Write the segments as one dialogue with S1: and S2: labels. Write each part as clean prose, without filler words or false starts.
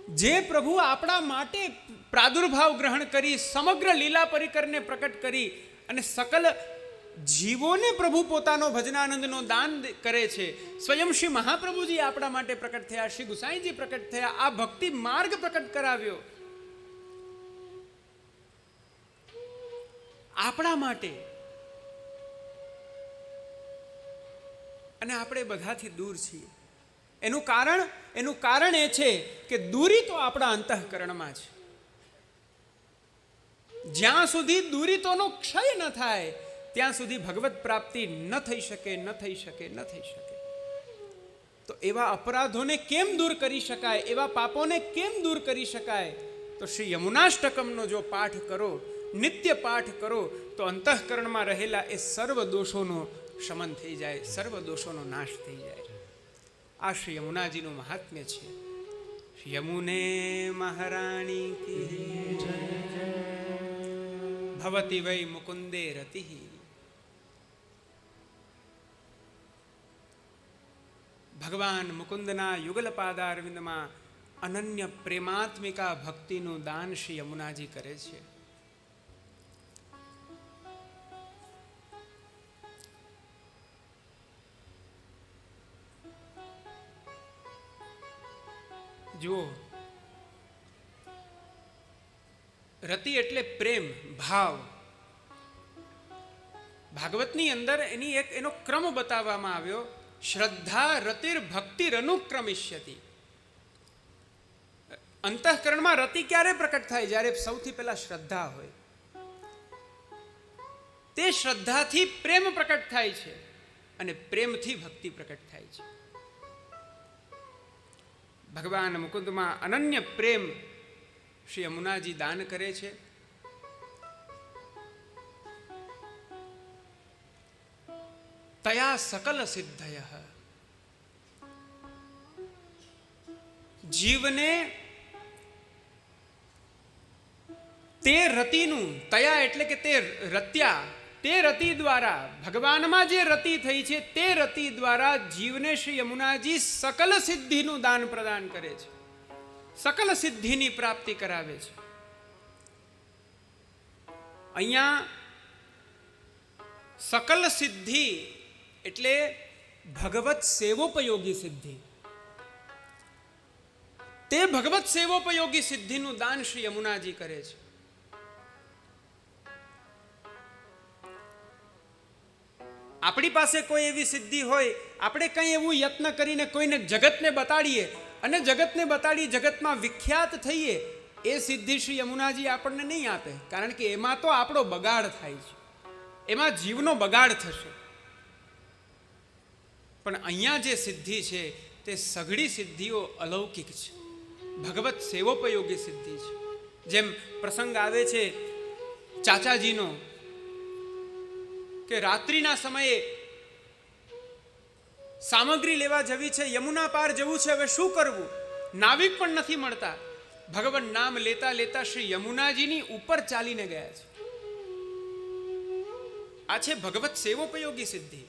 S1: જે પ્રભુ આપણા માટે પ્રાદુર્ભાવ ગ્રહણ કરી સમગ્ર લીલા પરિકરને પ્રકટ કરી અને સકલ જીવોને પ્રભુ પોતાનો ભજનાનંદનો દાન કરે છે. સ્વયં શ્રી મહાપ્રભુજી આપણા માટે પ્રકટ થયા, શ્રી ગુસાઈજી પ્રકટ થયા, આ ભક્તિ માર્ગ પ્રકટ કરાવ્યો આપણા માટે. અને આપણે બધાથી દૂર છીએ. એનું કારણ એ છે કે દૂરી તો આપણા અંતઃકરણમાં છે. જ્યાં સુધી દૂરિતોનો ક્ષય ન થાય ત્યાં સુધી ભગવત પ્રાપ્તિ ન થઈ શકે. તો એવા અપરાધોને કેમ દૂર કરી શકાય, એવા પાપોને કેમ દૂર કરી શકાય? તો શ્રી યમુનાષ્ટકમનો જો પાઠ કરો, નિત્ય પાઠ કરો, તો અંતઃકરણમાં રહેલા એ સર્વ દોષોનો શમન થઈ જાય, સર્વ દોષોનો નાશ થઈ જાય. આ શ્રી યમુનાજીનું મહાત્મ્ય છે. યમુને મહારાણી કી જય. ભવતી વૈ મુકુંદે રતિઃ. ભગવાન મુકુંદના યુગલ પાદારવિંદમાં અનન્ય પ્રેમાત્મિકા ભક્તિનું દાન શ્રી યમુનાજી કરે છે. જુઓ, રતિ એટલે પ્રેમ, ભાવ. ભાગવતની અંદર એનો ક્રમ બતાવવામાં આવ્યો. શ્રદ્ધા રતિર ભક્તિર અનુક્રમિષ્યતિ. અંતઃકરણમાં રતિ ક્યારે પ્રકટ થાય? જ્યારે સૌથી પહેલા શ્રદ્ધા હોય. તે શ્રદ્ધાથી પ્રેમ પ્રકટ થાય છે અને પ્રેમથી ભક્તિ પ્રકટ થાય છે. ભગવાન મુકુંદમાં અનન્ય પ્રેમ શ્રી યમુનાજી દાન કરે છે. તયા સકલ સિદ્ધય. જીવને તે રતિનું, તયા એટલે કે તે રત્યા, તે રતિ દ્વારા, ભગવાનમાં જે રતિ થઈ છે તે રતિ દ્વારા જીવને શ્રી યમુનાજી સકલ સિદ્ધિનું દાન પ્રદાન કરે છે, સકલ સિદ્ધિની પ્રાપ્તિ કરાવે છે. અહીંયા સકલ સિદ્ધિ એટલે ભગવત સેવોપયોગી સિદ્ધિ. તે ભગવત સેવોપયોગી સિદ્ધિનું દાન શ્રી યમુનાજી કરે છે. આપણી પાસે કોઈ એવી સિદ્ધિ હોય, આપણે કંઈ એવું યત્ન કરીને કોઈને જગતને બતાડીએ અને જગતને બતાડી જગતમાં વિખ્યાત થઈએ, એ સિદ્ધિ શ્રી યમુનાજી આપણને નહીં આપે. કારણ કે એમાં તો આપણો બગાડ થાય છે, એમાં જીવનો બગાડ થશે. પણ અહીંયા જે સિદ્ધિ છે તે સઘળી સિદ્ધિઓ અલૌકિક છે, ભગવત સેવોપયોગી સિદ્ધિ છે. જેમ પ્રસંગ આવે છે ચાચાજીનો કે રાત્રિના સમયે સામગ્રી લેવા જવી છે, યમુના પાર જવું છે, હવે શું કરવું? નાવિક પણ નથી મળતા. ભગવાન નામ લેતા લેતા શ્રી યમુનાજીની ઉપર ચાલીને ગયા છે. આ છે ભગવત સેવોપયોગી સિદ્ધિ.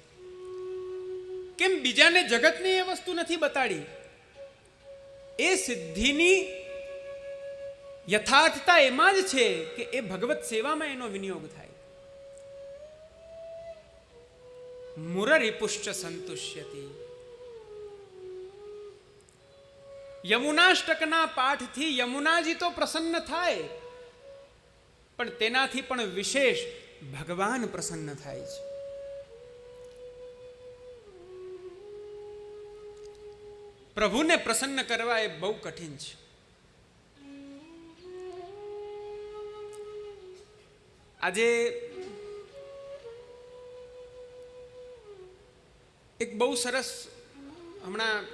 S1: કેમ બીજાને જગતની એ વસ્તુ નથી બતાડી? એ સિદ્ધિની યથાર્થતા એમાં જ છે કે એ ભગવત સેવામાં એનો વિનિયોગ થાય. મુરરિપુશ્ચ સંતુષ્યતિ. યમુનાષ્ટકના પાઠથી યમુનાજી તો પ્રસન્ન થાય, પણ તેનાથી પણ વિશેષ ભગવાન પ્રસન્ન થાય છે. પ્રભુને પ્રસન્ન કરવા એ બહુ કઠિન છે. આજે એક બહુ સરસ હમણાં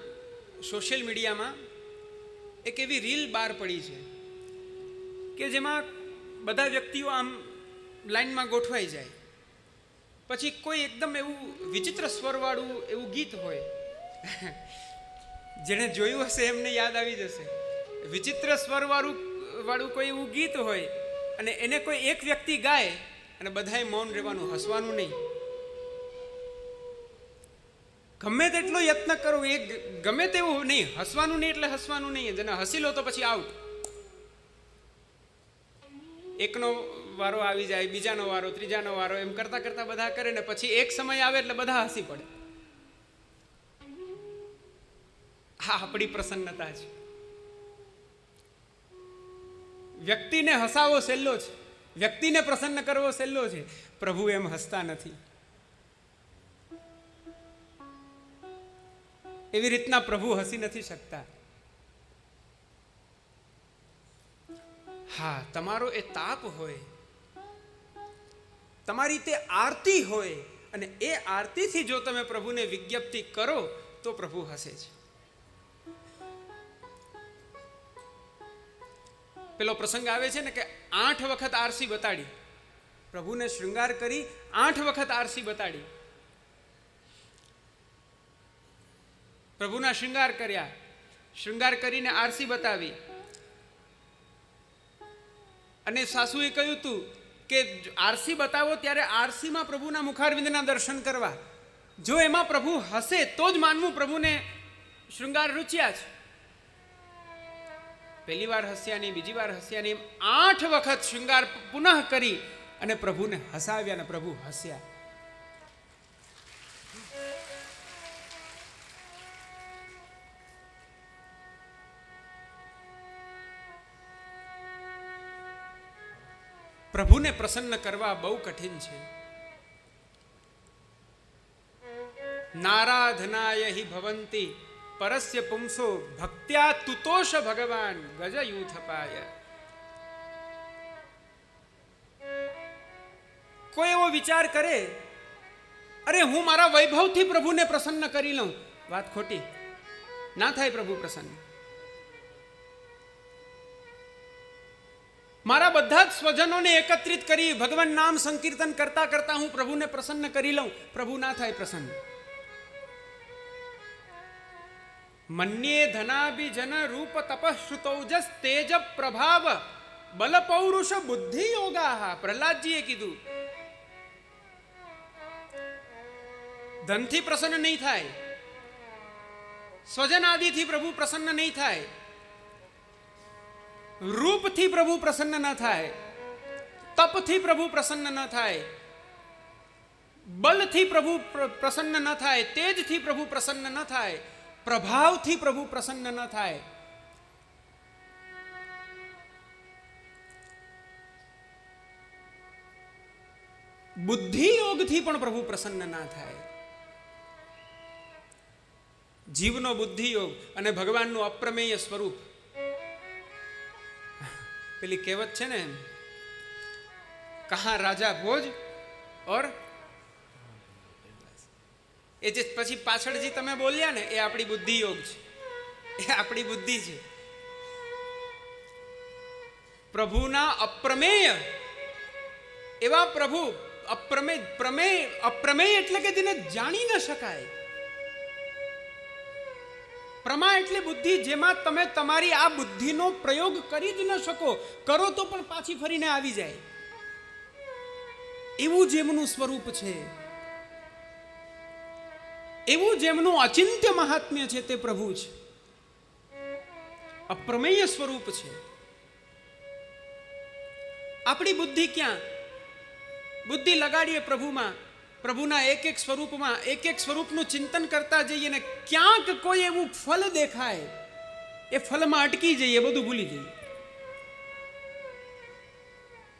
S1: સોશિયલ મીડિયામાં એક એવી રીલ બહાર પડી છે કે જેમાં બધા વ્યક્તિઓ આમ લાઈનમાં ગોઠવાઈ જાય, પછી કોઈ એકદમ એવું વિચિત્ર સ્વરવાળું એવું ગીત હોય. જેને જોયું હશે એમને યાદ આવી જશે. વિચિત્ર સ્વરવાળું કોઈ એવું ગીત હોય અને એને કોઈ એક વ્યક્તિ ગાય અને બધાએ મૌન રહેવાનું, હસવાનું નહીં. ગમે તેટલો યત્ન કરો, એ ગમે તેવું નહીં, હસવાનું નહીં એટલે હસવાનું નહીં, જેને હસી લો તો પછી આઉટ. એકનો વારો આવી જાય, બીજાનો વારો, ત્રીજાનો વારો, એમ કરતા કરતા બધા કરે ને પછી એક સમય આવે એટલે બધા હસી પડે. હા, આપણી પ્રસન્નતા છે. વ્યક્તિને હસાવો સહેલો છે, વ્યક્તિને પ્રસન્ન કરવો સહેલો છે. પ્રભુ એમ હસતા નથી. એવી રીતના પ્રભુ હસી નથી શકતા. હા, તમારો એ તાપ હોય, તમારી તે આરતી હોય, અને એ આરતીથી જો તમે પ્રભુને વિજ્ઞપ્તિ કરો તો પ્રભુ હસે છે. પેલો પ્રસંગ આવે છે ને કે 8 વખત આરસી બતાડી, પ્રભુને શૃંગાર કરી 8 વખત આરસી બતાડી. પ્રભુના શૃંગાર કર્યા, શૃંગાર કરીને આરસી બતાવી, અને સાસુએ કહ્યું હતું કે આરસી બતાવો ત્યારે આરસીમાં પ્રભુના મુખારવિંદના દર્શન કરવા. જો એમાં પ્રભુ હસે તો જ માનવું પ્રભુને શૃંગાર રૂચ્યા છે. પહેલી વાર હસ્યા નહીં, બીજી વાર હસ્યા નહીં, 8 વખત શૃંગાર પુનઃ કરી અને પ્રભુને હસાવ્યા, અને પ્રભુ હસ્યા. પ્રભુને પ્રસન્ન કરવા બહુ કઠિન છે. નારાધનાય હિ ભવંતી પરસ્ય પુંસો ભક્ત્યા તુતોષ ભગવાન ગજયુથપાય. કોઈ એવો વિચાર કરે, અરે હું મારા વૈભવથી પ્રભુને પ્રસન્ન કરી લઉં, વાત ખોટી. ના થાય પ્રભુ પ્રસન્ન. મારા બધા જ સ્વજનોને એકત્રિત કરી ભગવાન નામ સંકીર્તન કરતા કરતા હું પ્રભુને પ્રસન્ન કરી લઉં, પ્રભુ ના થાય પ્રસન્ન. મન્યે ધનાભિજન રૂપ તપઃશ્રુતૌજસ તેજ પ્રભાવ બલ પૌરુષ બુદ્ધિ યોગા. પ્રહલાદજીએ કીધું, ધનથી પ્રસન્ન નહીં થાય, સ્વજન આદિથી પ્રભુ પ્રસન્ન નહીં થાય, રૂપથી પ્રભુ પ્રસન્ન ન થાય, તપથી પ્રભુ પ્રસન્ન ન થાય, બલથી પ્રભુ પ્રસન્ન ન થાય, તેજથી પ્રભુ પ્રસન્ન ન થાય, પ્રભાવથી પ્રભુ પ્રસન્ન ન થાય. બુદ્ધિ યોગથી પણ પ્રભુ પ્રસન્ન ના થાય. જીવનો બુદ્ધિ યોગ અને ભગવાનનું અપ્રમેય સ્વરૂપ. પેલી કહેવત છે ને, કહા રાજા ભોજ ઓર, એ જે પછી પાછળ જે તમે બોલ્યા ને, એ આપણી બુદ્ધિ યોગ છે, એ આપણી બુદ્ધિ છે. પ્રભુના અપ્રમેય એવા પ્રભુ, અપ્રમેય એટલે કે જેને જાણી ન શકાય. પ્રમા એટલે બુદ્ધિ, જેમાં તમે તમારી આ બુદ્ધિનો પ્રયોગ કરી જ ન શકો, કરો તો પણ પાછી ફરીને આવી જાય, એવું જેમનું સ્વરૂપ છે, એવું જેમનું અચિંત્ય મહાત્મ્ય છે, તે પ્રભુ છે. અપ્રમેય સ્વરૂપ છે. આપણી બુદ્ધિ ક્યાં? બુદ્ધિ લગાડીએ પ્રભુમાં, પ્રભુના એક એક સ્વરૂપમાં, એક એક સ્વરૂપનું ચિંતન કરતા જઈએ ને ક્યાંક કોઈ એવું ફલ દેખાય, એ ફલમાં અટકી જઈએ, બધું ભૂલી જઈએ,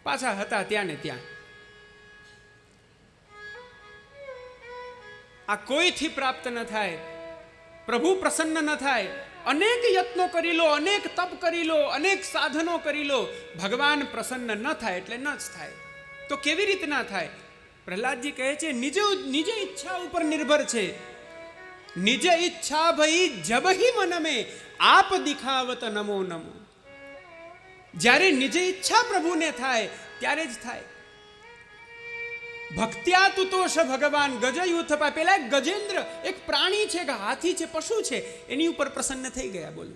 S1: પાછા હતા ત્યાં ને ત્યાં. આ કોઈથી પ્રાપ્ત ન થાય, પ્રભુ પ્રસન્ન ન થાય. અનેક યત્નો કરી લો, અનેક તપ કરી લો, અનેક સાધનો કરી લો, ભગવાન પ્રસન્ન ન થાય એટલે ન જ થાય. તો કેવી રીતના થાય? પ્રહલાદજી કહે છે, નિજ ઈચ્છા ઉપર નિર્ભર છે. નિજ ઈચ્છા ભઈ જબહી મન મે આપ દિખાવત નમો નમો. જ્યારે નિજ ઈચ્છા પ્રભુને થાય ત્યારે જ થાય. ભક્ત્યા તુતોષ ભગવાન ગજયુથ પાય. પેલા એક ગજેન્દ્ર, એક પ્રાણી છે, કે હાથી છે, પશુ છે, એની ઉપર પ્રસન્ન થઈ ગયા. બોલો,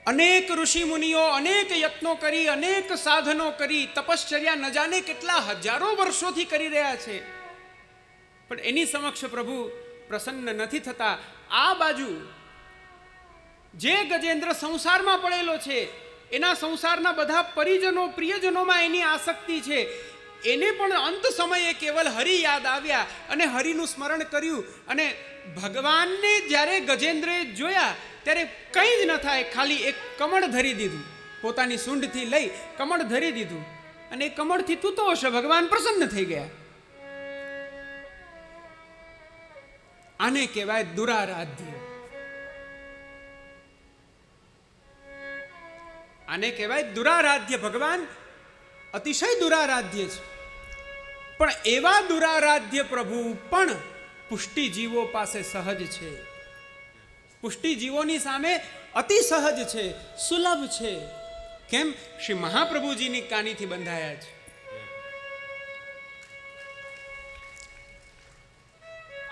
S1: અનેક ઋષિ મુનિઓ અનેક યત્નો કરી, અનેક સાધનો કરી, તપશ્ચર્યા ન જાણે કેટલા હજારો વર્ષોથી કરી રહ્યા છે, પણ એની સમક્ષ પ્રભુ પ્રસન્ન નથી થતા. આ બાજુ જે ગજેન્દ્ર સંસારમાં પડેલો છે, એના સંસારના બધા પરિજનો પ્રિયજનોમાં એની આસક્તિ છે, એને પણ અંત સમયે કેવલ હરિ યાદ આવ્યા અને હરિનું સ્મરણ કર્યું. અને ભગવાનને જ્યારે ગજેન્દ્રએ જોયા ત્યારે કંઈ જ ન થાય, ખાલી એક કમળ ધરી દીધું, પોતાની સૂંઢથી લઈ કમળ ધરી દીધું, અને એ કમળથી તૂતો હશે, ભગવાન પ્રસન્ન થઈ ગયા. આને કહેવાય દુરારાધ્ય. આને કહેવાય દુરારાધ્ય. ભગવાન અતિશય દુરારાધ્ય છે, પણ એવા દુરારાધ્ય પ્રભુ પણ પુષ્ટિજીવો પાસે સહજ છે. પુષ્ટિજીવોની સામે અતિ સહજ છે, સુલભ છે. કેમ? શ્રી મહાપ્રભુજીની કાનીથી બંધાયા છે.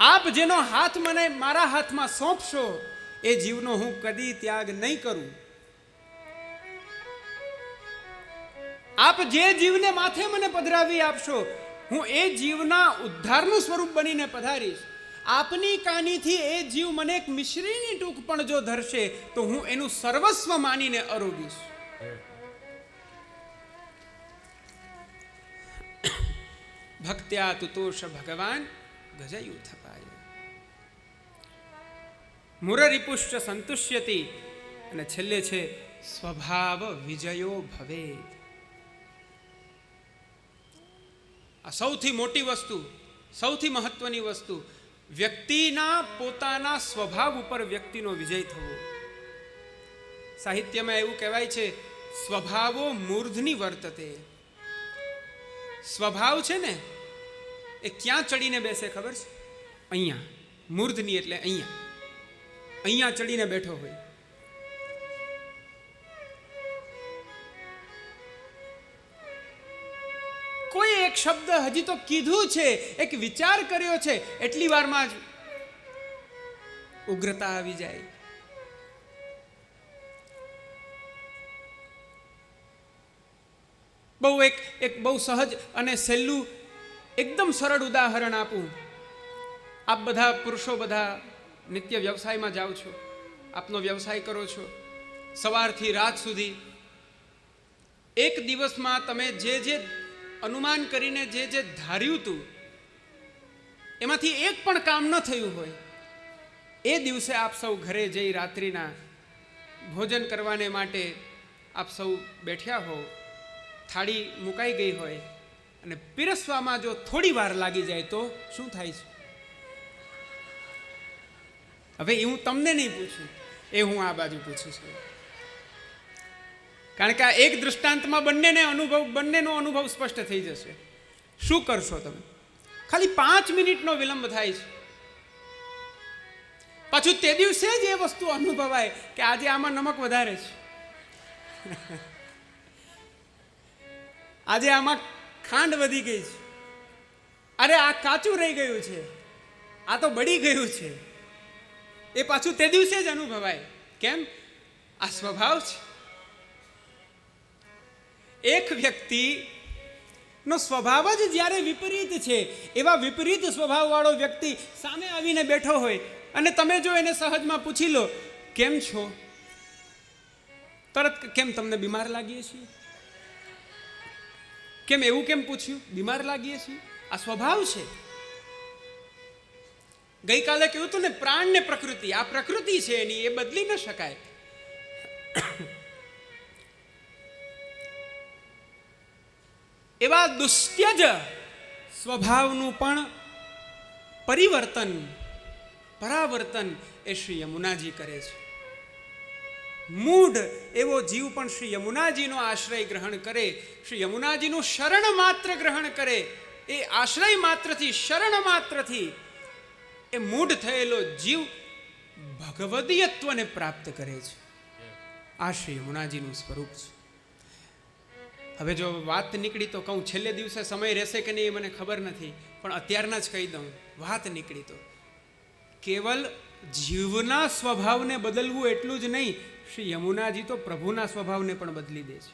S1: આપ જેનો હાથ મને મારા હાથમાં સોંપશો, એ જીવનો હું કદી ત્યાગ નહીં કરું. આપ જે જીવને માથે મને પધરાવી આપશો, હું એ જીવના ઉદ્ધારનું સ્વરૂપ બનીને પધારીશ. આપની કાનીથી એ જીવ મને એક મિશ્રીની ટૂંક પણ જો ધરશે, તો હું એનું સર્વસ્વ માનીને અરોગીશ. ભક્ત્યા તુતોષ ભગવાન ગજયુ થપાય મુરરિપુષ્ટ સંતુષ્યતિ. અને છેલ્લે છે સ્વભાવ વિજયો ભવે. આ સૌથી મોટી વસ્તુ, સૌથી મહત્વની વસ્તુ, વ્યક્તિના પોતાના સ્વભાવ ઉપર વ્યક્તિનો વિજય થવો. સાહિત્યમાં એવું કહેવાય છે, સ્વભાવો મૂર્ધની વર્તતે. સ્વભાવ છે ને એ ક્યાં ચડીને બેસે ખબર છે? અહીંયા. મૂર્ધની એટલે અહીંયા, અહીંયા ચડીને બેઠો હોય. કોઈ એક શબ્દ હજી તો કીધું છે, એક વિચાર કર્યો છે, એટલી વારમાં જ ઉગ્રતા આવી જાય. એક બહુ સહજ અને સહેલું એકદમ સરળ ઉદાહરણ આપું. આપ બધા પુરુષો બધા નિત્ય વ્યવસાયમાં જાઓ છો, આપનો વ્યવસાય કરો છો, સવારથી રાત સુધી. એક દિવસમાં તમે જે અનુમાન કરીને જે ધાર્યું હતું, એમાંથી એક પણ કામ ન થયું હોય, એ દિવસે આપ સૌ ઘરે જઈ રાત્રિના ભોજન કરવાને માટે આપ સૌ બેઠ્યા હો, થાળી મુકાઈ ગઈ હોય, અને પીરસવામાં જો થોડી વાર લાગી જાય તો શું થાય છે? હવે એ હું તમને નહીં પૂછું, એ હું આ બાજુ પૂછું છું. કારણ કે આ એક દૃષ્ટાંતમાં બંનેનો અનુભવ સ્પષ્ટ થઈ જશે. શું કરશો તમે? ખાલી 5 મિનિટનો વિલંબ થાય છે. પાછું તે દિવસે જ એ વસ્તુ અનુભવાય કે આજે આમાં નમક વધારે છે, આજે આમાં ખાંડ વધી ગઈ છે, અરે આ કાચું રહી ગયું છે, આ તો બળી ગયું છે. એ પાછું તે દિવસે જ અનુભવાય. કેમ? આ સ્વભાવ છે. એક વ્યક્તિનો સ્વભાવ જ જ્યારે વિપરીત છે, એવા વિપરીત સ્વભાવવાળો વ્યક્તિ સામે આવીને બેઠો હોય અને તમે જો એને સહજમાં પૂછી લો, કેમ છો? તરત કેમ તમને બીમાર લાગીએ છીએ? કેમ એવું કેમ પૂછ્યું? બીમાર લાગીએ છીએ. આ સ્વભાવ છે. ગઈકાલે કહ્યું હતું ને, પ્રાણ ને પ્રકૃતિ. આ પ્રકૃતિ છે એની, એ બદલી ન શકાય. એવા દુસ્ત્યજ સ્વભાવનું પણ પરાવર્તન એ શ્રી યમુનાજી કરે છે. મૂઢ એવો જીવ પણ શ્રી યમુનાજીનો આશ્રય ગ્રહણ કરે, શ્રી યમુનાજીનું શરણ માત્ર ગ્રહણ કરે, એ આશ્રય માત્રથી, શરણ માત્રથી એ મૂઢ થયેલો જીવ ભગવદીયત્વને પ્રાપ્ત કરે છે. આ શ્રી યમુનાજીનું સ્વરૂપ છે. હવે જો વાત નીકળી તો કહું, છેલ્લે દિવસે સમય રહેશે કે નહીં એ મને ખબર નથી, પણ અત્યારના જ કહી દઉં. વાત નીકળી તો કેવલ જીવના સ્વભાવને બદલવું એટલું જ નહીં, શ્રી યમુનાજી તો પ્રભુના સ્વભાવને પણ બદલી દે છે.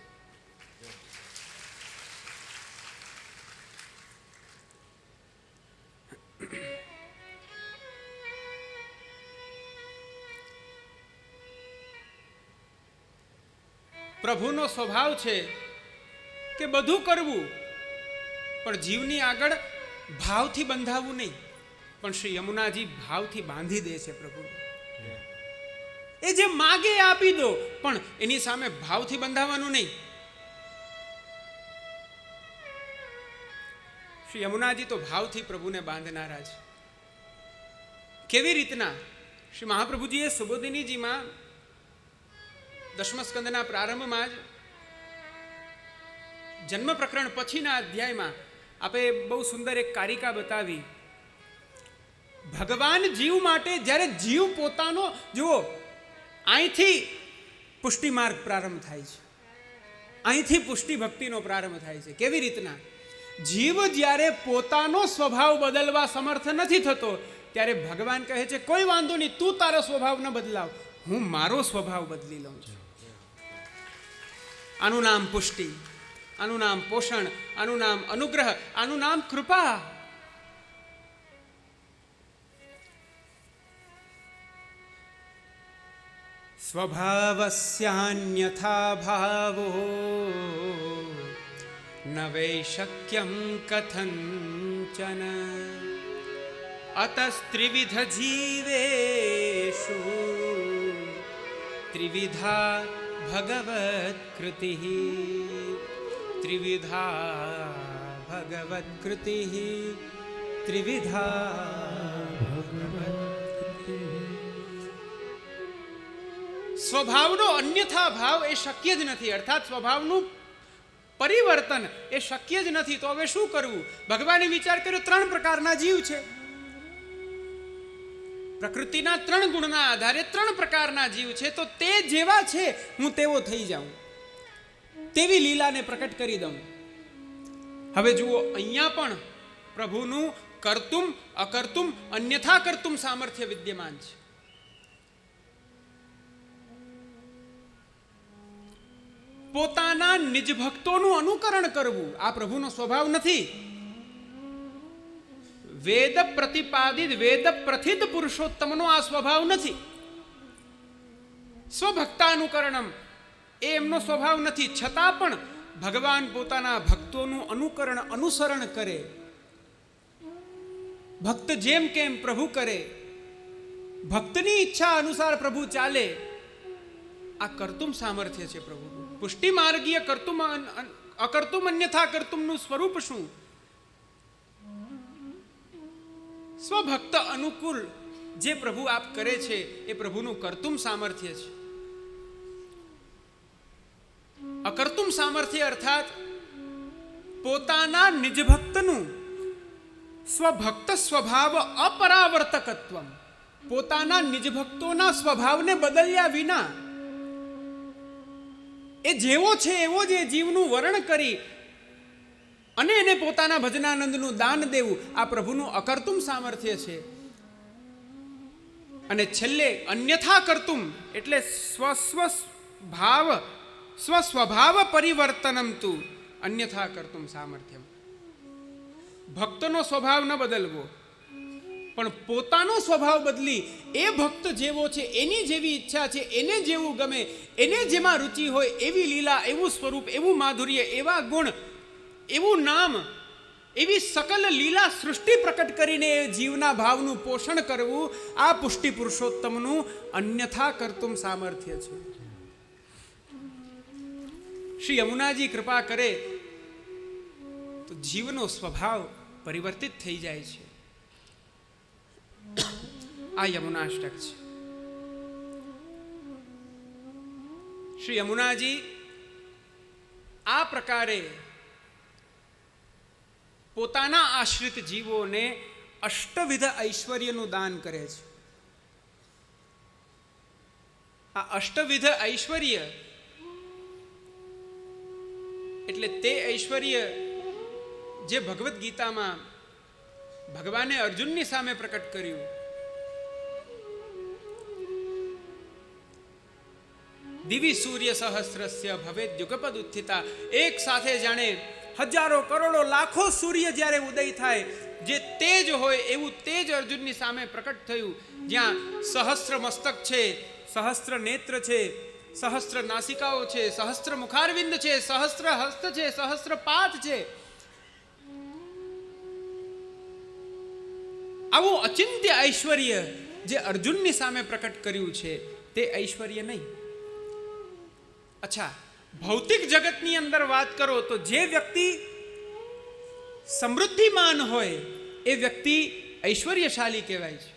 S1: પ્રભુનો સ્વભાવ છે કે બધું કરવું, પણ જીવની આગળ ભાવથી બંધાવવું નહીં. પણ શ્રી યમુનાજી ભાવથી બાંધી દે છે પ્રભુ. એ જે માગે એ આપી દો, પણ એની સામે ભાવથી બંધાવવાનું નહીં. શ્રી યમુનાજી તો ભાવથી પ્રભુને બાંધનારા છે. કેવી રીતના? શ્રી મહાપ્રભુજીએ સુબોધિનીજીમાં 10મ સ્કંદના પ્રારંભમાં જ જન્મ પ્રકરણ પછીના અધ્યાયમાં આપે બહુ સુંદર એક કારિકા બતાવી. ભગવાન જીવ માટે જ્યારે જીવ પોતાનો જુઓ, અહીંથી પુષ્ટિ માર્ગ પ્રારંભ થાય છે, અહીંથી પુષ્ટિ ભક્તિનો પ્રારંભ થાય છે. કેવી રીતના? જીવ જ્યારે પોતાનો સ્વભાવ બદલવા સમર્થ નથી થતો, ત્યારે ભગવાન કહે છે કોઈ વાંધો નહીં, તું તારો સ્વભાવ ન બદલાવ, હું મારો સ્વભાવ બદલી લઉં છું. આનું નામ પુષ્ટિ, આનું નામ પોષણ, આનું નામ અનુગ્રહ, આનું નામ કૃપા. સ્વભાવસ્યાન્યથા ભાવો ન વૈ શક્યં કથંચન અતસ્ત્રિવિધ જીવેષુ ત્રિવિધા ભગવત કૃતિ. ત્રિવિધા ભગવત કૃતિ, ત્રિવિધા ભગવત કૃતિ. સ્વભાવનો અન્યથા ભાવ એ શક્ય જ નથી, અર્થાત સ્વભાવનું પરિવર્તન એ શક્ય જ નથી. તો હવે શું કરવું? ભગવાને વિચાર કર્યો 3 પ્રકારના જીવ છે. પ્રકૃતિના 3 ગુણના આધારે 3 પ્રકારના જીવ છે. તો તે જેવા છે હું તેવો થઈ જાઉં, તેવી લીલાને પ્રકટ કરી દઉં. હવે જુઓ, અહીંયા પણ પ્રભુનું કર્તુમ અકર્તુમ અન્યથા કર્તુમ સામર્થ્ય વિદ્યમાન છે. પોતાના નિજ ભક્તોનું અનુકરણ કરવું આ પ્રભુનો સ્વભાવ નથી. વેદ પ્રતિપાદિત વેદ પ્રથિત પુરુષોત્તમનો આ સ્વભાવ નથી. સ્વભક્તાનુકરણમ એ એમનો સ્વભાવ નથી. છતાં પણ ભગવાન પોતાના ભક્તોનું અનુકરણ અનુસરણ કરે. ભક્ત જેમ કેમ પ્રભુ કરે, ભક્તની ઈચ્છા અનુસાર પ્રભુ ચાલે. આ કર્તુમ સામર્થ્ય છે પ્રભુનું. પુષ્ટિ માર્ગીય કર્તુમ અકર્તુમ અન્યથા કર્તુમનું સ્વરૂપ શું? સ્વભક્ત અનુકૂળ જે પ્રભુ આપ કરે છે એ પ્રભુનું કર્તુમ સામર્થ્ય છે. અકર્તુમ સામર્થ્ય અર્થાત પોતાના નિજ ભક્તનું સ્વભક્ત સ્વભાવ અપરાવર્તકત્વ, પોતાના નિજ ભક્તોના સ્વભાવને બદલ્યા વિના એ જેવો છે એવો જ જીવનું વર્ણન કરી અને એને પોતાના ભજનાનંદનું દાન દેવું આ પ્રભુનું અકર્તુમ સામર્થ્ય છે. અને છેલ્લે અન્યથા કર્તુમ એટલે સ્વસ્વભાવ પરિવર્તનમ તુ અન્યથા કર્તુમ સામર્થ્યમ. ભક્તનો સ્વભાવ ન બદલવો, પણ પોતાનો સ્વભાવ બદલી એ ભક્ત જેવો છે એની જેવી ઈચ્છા છે, એને જેવું ગમે, એને જેમાં રુચિ હોય એવી લીલા, એવું સ્વરૂપ, એવું માધુર્ય, એવા ગુણ, એવું નામ, એવી સકલ લીલા સૃષ્ટિ પ્રકટ કરીને જીવના ભાવનું પોષણ કરવું આ પુષ્ટિ પુરુષોત્તમનું અન્યથા કર્તુમ સામર્થ્ય છે. શ્રી યમુનાજી કૃપા કરે તો જીવનો સ્વભાવ પરિવર્તિત થઈ જાય છે. આ યમુનાષ્ટક છે. શ્રી યમુનાજી આ પ્રકારે પોતાના આશ્રિત જીવોને અષ્ટવિધ ઐશ્વર્યનું દાન કરે છે. આ અષ્ટવિધ ઐશ્વર્ય એટલે તે ઐશ્વર્ય જે ભગવદ્ ગીતામાં ભગવાને અર્જુનની સામે પ્રકટ કર્યું. દિવી સૂર્ય સહસ્રસ્ય ભવેદ યુગપદ ઉત્થિતા. એક સાથે જાણે હજારો કરોડો લાખો સૂર્ય જ્યારે ઉદય થાય, જે તેજ હોય એવું તેજ અર્જુનની સામે પ્રકટ થયું. જ્યાં સહસ્ર મસ્તક છે, સહસ્ર નેત્ર છે, સહસ્ત્ર નાસિકાઓ છે, સહસ્ત્ર મુખારવિંદ છે, સહસ્ત્ર હસ્ત છે, સહસ્ત્ર પાદ છે. આવું અચિંત્ય ઐશ્વર્ય જે અર્જુનની સામે પ્રકટ કર્યું છે તે ઐશ્વર્ય નહીં. અચ્છા, ભૌતિક જગતની અંદર વાત કરો તો જે વ્યક્તિ સમૃદ્ધિમાન હોય એ વ્યક્તિ ઐશ્વર્યશાળી કહેવાય છે.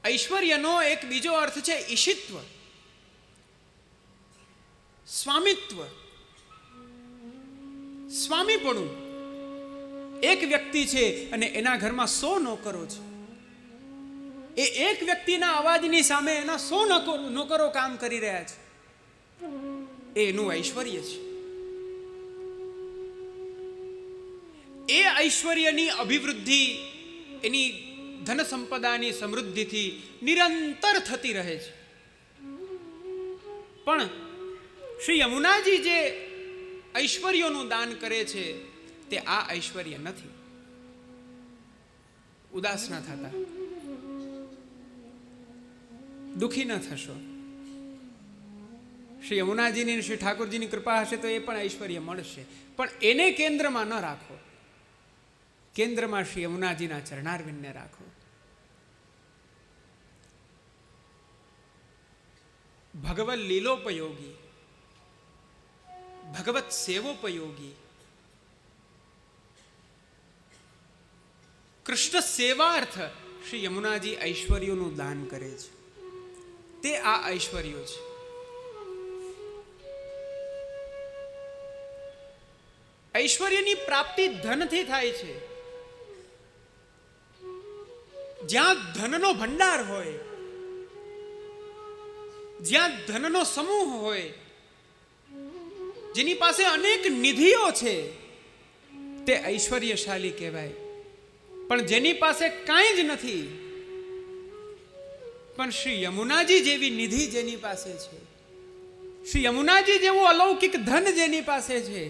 S1: ઐશ્વર્યનો એક બીજો અર્થ છે ઈશિત્વ, સ્વામિત્વ, સ્વામીપણું. એક વ્યક્તિ છે અને એના ઘરમાં 100 નોકરો છે. એ એક વ્યક્તિના અવાજની સામે એના 100 નોકરો કામ કરી રહ્યા છે. એ એનું ઐશ્વર્ય છે. એ ઐશ્વર્યની અભિવૃદ્ધિ એની ધન સંપદાની સમૃદ્ધિથી નિરંતર થતી રહે છે. પણ શ્રી યમુનાજી જે ઐશ્વર્યોનું દાન કરે છે તે આ ઐશ્વર્ય નથી. ઉદાસ ન થતા, દુઃખી ન થશો. શ્રી યમુનાજીની, શ્રી ઠાકોરજીની કૃપા હશે તો એ પણ ઐશ્વર્ય મળશે, પણ એને કેન્દ્રમાં ન રાખો. કેન્દ્રમાં શ્રી યમુનાજીના ચરણારવિંદને રાખો. ભગવત લીલોપયોગી, ભગવત સેવોપયોગી, કૃષ્ણ સેવાર્થ શ્રી યમુનાજી ઐશ્વર્યોનું દાન કરે છે. તે આ ઐશ્વર્યો છે. ઐશ્વર્યની પ્રાપ્તિ ધનથી થાય છે. જ્યાં ધનનો ભંડાર હોય, જ્યાં ધનનો સમૂહ હોય, જેની પાસે અનેક નિધિઓ છે તે ઐશ્વર્યશાળી કહેવાય. પણ જેની પાસે કાંઈ જ નથી, પણ શ્રી યમુનાજી જેવી નિધિ જેની પાસે છે, શ્રી યમુનાજી જેવું અલૌકિક ધન જેની પાસે છે,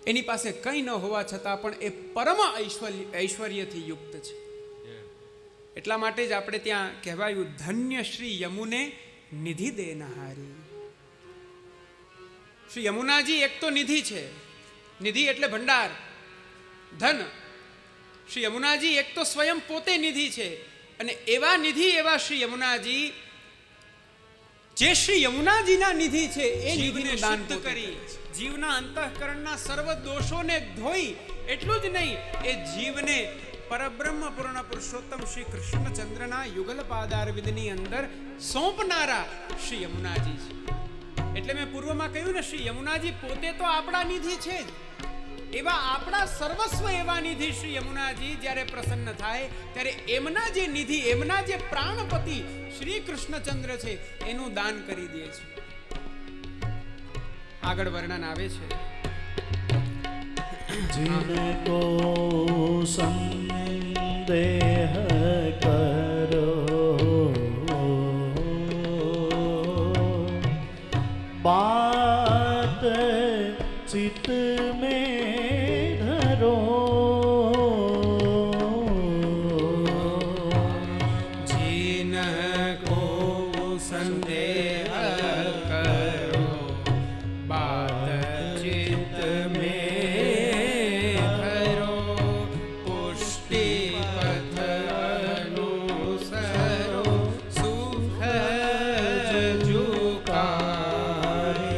S1: એની પાસે કંઈ ન હોવા છતાં પણ એ પરમ ઐશ્વર્યથી યુક્ત છે. એટલા માટે જ આપણે ત્યાં કહેવાયું, ધન્ય શ્રી યમુને નિધિ દેનહારી. શ્રી યમુનાજી એક તો નિધિ છે. નિધિ એટલે ભંડાર, ધન. શ્રી યમુનાજી એક તો સ્વયં પોતે નિધિ છે. અને એવા નિધિ, એવા શ્રી યમુનાજી, જે શ્રી યમુનાજીના નિધિ છે એ નિધિને દાન કરી જીવના અંતઃકરણના સર્વ દોષોને ધોઈ, એટલું જ નહીં, એ જીવને પરબ્રહ્મ પૂર્ણ પુરુષોત્તમ શ્રી કૃષ્ણચંદ્રના યુગલ પાદારવિંદની અંદર સોંપનારા શ્રી યમુનાજી છે. એટલે મેં પૂર્વમાં કહ્યું ને, શ્રી યમુનાજી પોતે તો આપણા નિધિ છે જ. એવા આપણા સર્વસ્વ એવા નિધિ શ્રી યમુનાજી જ્યારે પ્રસન્ન થાય ત્યારે એમના જે નિધિ, એમના જે પ્રાણપતિ શ્રી કૃષ્ણચંદ્ર છે એનું દાન કરી દે છે. આગળ વર્ણન આવે છે,
S2: जिनको संदेह करो बात चित में धरो
S1: जिनको संदेह करो बात चित में धरो पुष्टि पथ अनुसरो सुख जुकारे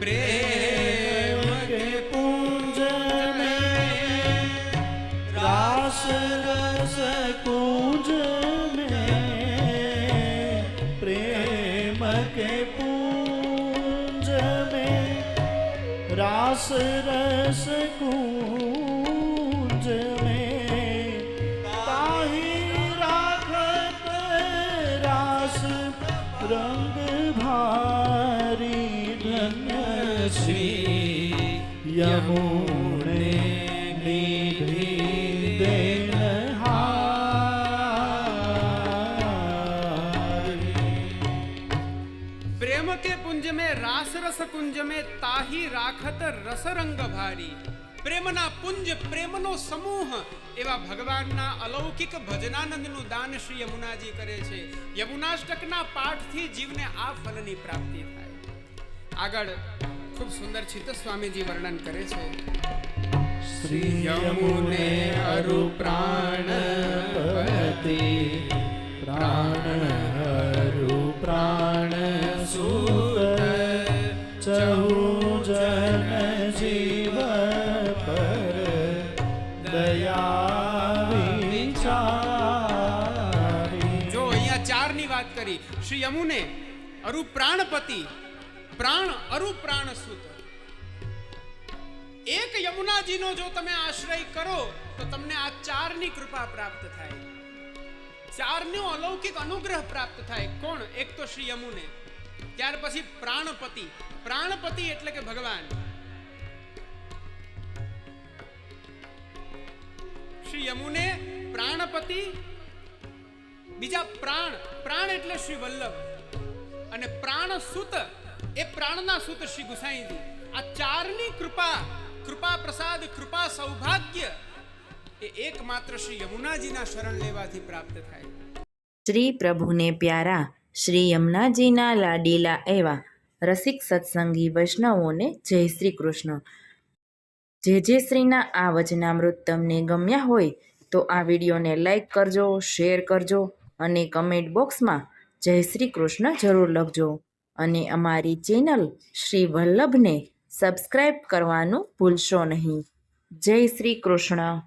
S1: प्रेम के
S2: कुंज में रास रस कुंज में प्रेम के कुंज में रास रस कुंज में ताही राखत रास रंग भारी धन्य श्री यमुने निधि देनहारी।
S1: प्रेम के पुंज में रास रस कुंज में ताही राखत रस रंग भारी। પ્રેમના પુંજ, પ્રેમનો સમૂહ એવા ભગવાનના અલૌકિક ભજનાનંદનું દાન શ્રી યમુનાજી કરે છે. યમુનાષ્ટકના પાઠથી જીવને આ ફલની પ્રાપ્તિ થાય. આગળ ખૂબ સુંદર ચિત્ત સ્વામીજી વર્ણન કરે છે.
S2: શ્રી યમુને અરુ પ્રાણપતિ પ્રાણ હરુ પ્રાણ સુત ચહુ જન જીવ પર દયા વિચારી.
S1: જો અહીંયા ચારની વાત કરી. શ્રી યમુને અરુ પ્રાણપતિ પ્રાણ અરુ પ્રાણ સુત. એક યમુનાજીનો જો તમે આશ્રય કરો તો તમને આ ચારની કૃપા પ્રાપ્ત થાય, ચારનો અલૌકિક અનુગ્રહ પ્રાપ્ત થાય. કોણ? એક તો શ્રી યમુને, ત્યાર પછી પ્રાણપતિ. પ્રાણપતિ એટલે કે ભગવાન. શ્રી યમુને, પ્રાણપતિ, બીજા પ્રાણ. પ્રાણ એટલે શ્રી વલ્લભ, અને પ્રાણ સુત એ પ્રાણના સુત શ્રી ગુસાઈજી. આ ચારની કૃપા, કૃપા પ્રસાદ, કૃપા સૌભાગ્ય એ એકમાત્ર શ્રી યમુનાજીના શરણ લેવાથી પ્રાપ્ત થાય.
S3: શ્રી પ્રભુને પ્યારા શ્રી યમુનાજીના લાડીલા એવા રસિક સત્સંગી વૈષ્ણવોને જય શ્રી કૃષ્ણ. જે શ્રીના આ વચનામૃત તમને ગમ્યા હોય તો આ વિડીયોને લાઈક કરજો, શેર કરજો અને કમેન્ટ બોક્સમાં જય શ્રી કૃષ્ણ જરૂર લખજો. અને અમારી ચેનલ શ્રી વલ્લભને સબસ્ક્રાઈબ કરવાનું ભૂલશો નહીં. જય શ્રી કૃષ્ણ.